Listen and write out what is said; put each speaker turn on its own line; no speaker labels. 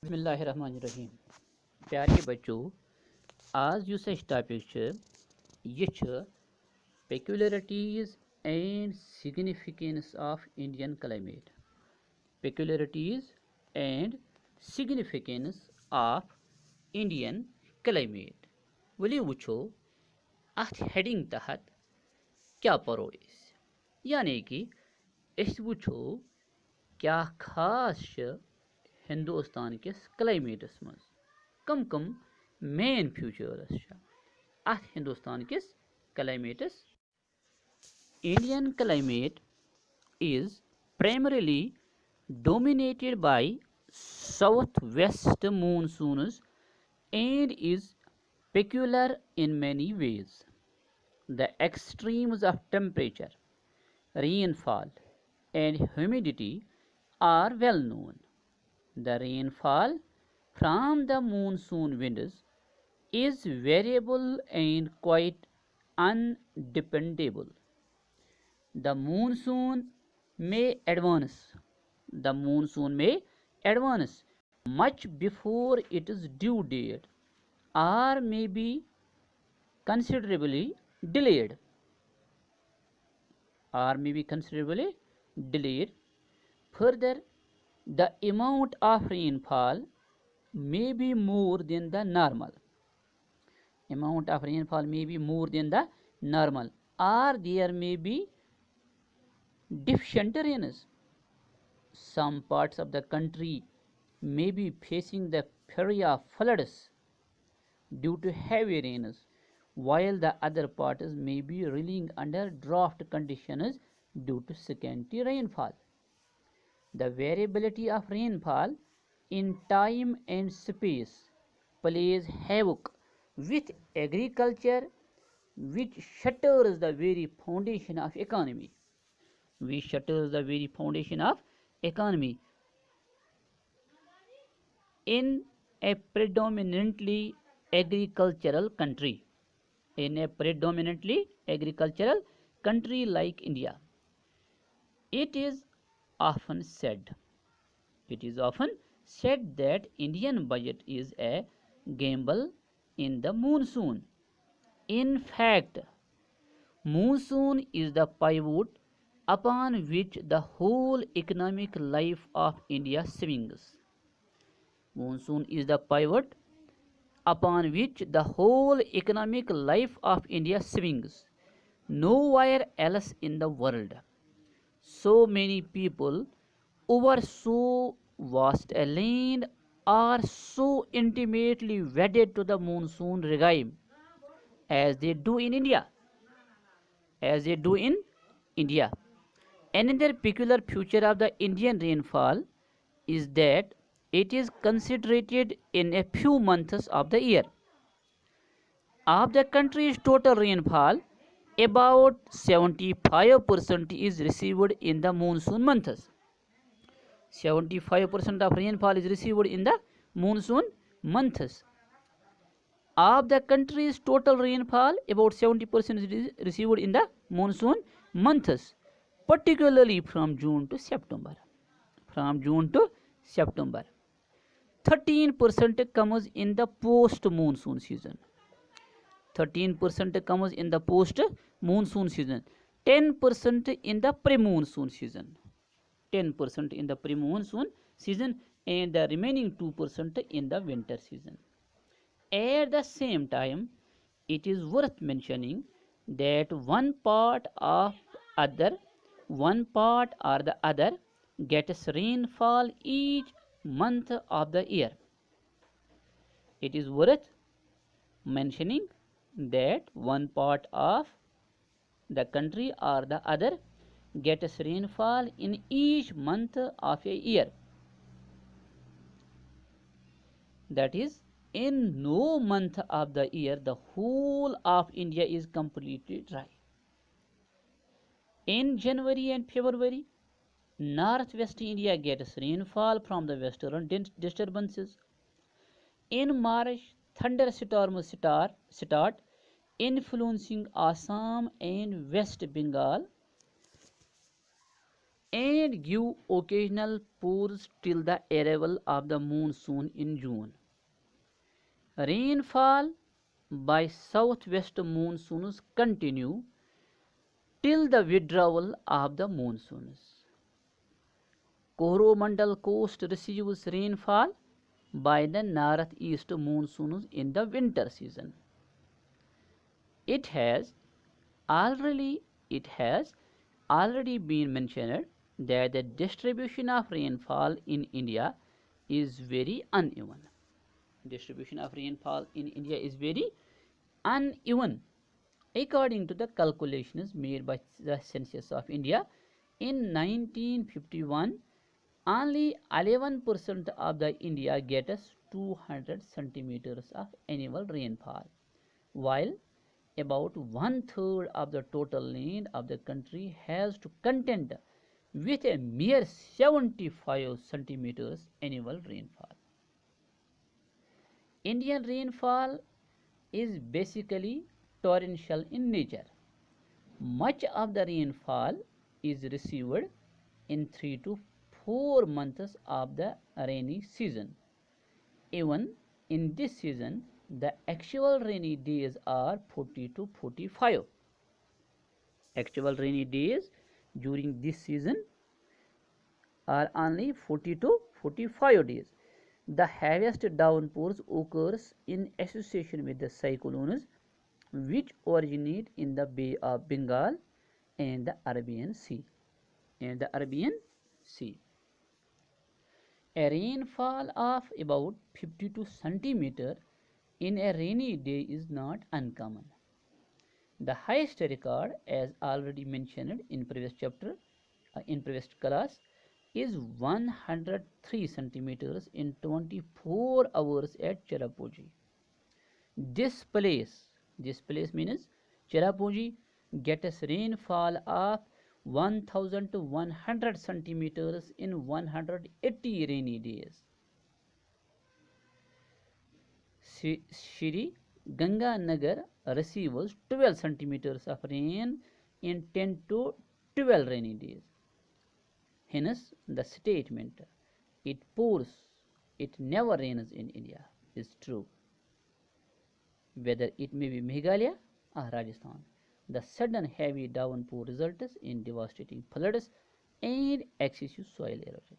बिस्मिल्लाहिर्रहमानिर्रहीम। प्यारे बच्चों, आज यस टॉपिक यह peculiarities and significance of Indian climate. Peculiarities and significance of Indian climate. वली वुचो अथ हेडिंग तहत क्या परो यानी कि वुचो क्या खास हिंदुस्तान किस क्लाइमेटस मज कम कम मेन फ्यूचर्स अथ हिंदुस्तान किस क्लाइमेटस Indian climate is primarily dominated by southwest monsoons and is peculiar in many ways. The extremes of temperature, rainfall, and humidity are well known. The rainfall from the monsoon winds is variable and quite undependable. The monsoon may advance. The monsoon may advance much before its due date or may be considerably delayed Further, the amount of rainfall may be more than the normal. Or there may be deficient rains. Some parts of the country may be facing the fury of floods due to heavy rains, while the other parts may be reeling under drought conditions due to scanty rainfall. The variability of rainfall in time and space plays havoc with agriculture, which shatters the very foundation of economy. In a predominantly agricultural country like India, it is often said that Indian budget is a gamble in the monsoon. In fact, monsoon is the pivot upon which the whole economic life of India swings. Monsoon is the pivot upon which the whole economic life of India swings. Nowhere else in the world so many people over so vast a land are so intimately wedded to the monsoon regime as they do in India. Another peculiar feature of the Indian rainfall is that it is concentrated in a few months of the year. Of the country's total rainfall, about 75% is received in the monsoon months. 75% of rainfall is received in the monsoon months. Of the country's total rainfall, about 70% is received in the monsoon months, particularly from June to September. 13% comes in the post-monsoon season. 10% in the pre-monsoon season. And the remaining 2% in the winter season. At the same time, it is worth mentioning that one part or the other gets rainfall each month of the year. It is worth mentioning that one part of the country or the other gets rainfall in each month of a year. That is, in no month of the year the whole of India is completely dry. In January and February, northwest India gets rainfall from the western disturbances. In March, thunderstorms start influencing Assam and West Bengal, and give occasional pours till the arrival of the monsoon in June. Rainfall by southwest monsoons continue till the withdrawal of the monsoons. Coromandel coast receives rainfall by the northeast monsoons in the winter season. It has already it has already been mentioned that the distribution of rainfall in India is very uneven. Distribution of rainfall in India is very uneven. According to the calculations made by the Census of India in 1951, only 11% of the India gets 200 centimeters of annual rainfall, while about one third of the total land of the country has to contend with a mere 75 centimeters annual rainfall. Indian rainfall is basically torrential in nature. Much of the rainfall is received in 3 to 4 months of the rainy season. Even in this season, the actual rainy days are 40 to 45. Actual rainy days during this season are only 40 to 45 days. The heaviest downpours occurs in association with the cyclones which originate in the Bay of Bengal and the Arabian Sea. A rainfall of about 52 centimeter in a rainy day is not uncommon. The highest record, as already mentioned in previous class, is 103 centimeters in 24 hours at Cherrapunji. This place means Cherrapunji gets rainfall of 1100 centimeters in 180 rainy days. Shri Ganganagar receives 12 centimeters of rain in 10 to 12 rainy days. Hence, the statement, it pours, it never rains in India, is true. Whether it may be Meghalaya or Rajasthan, the sudden heavy downpour results in devastating floods and excessive soil erosion.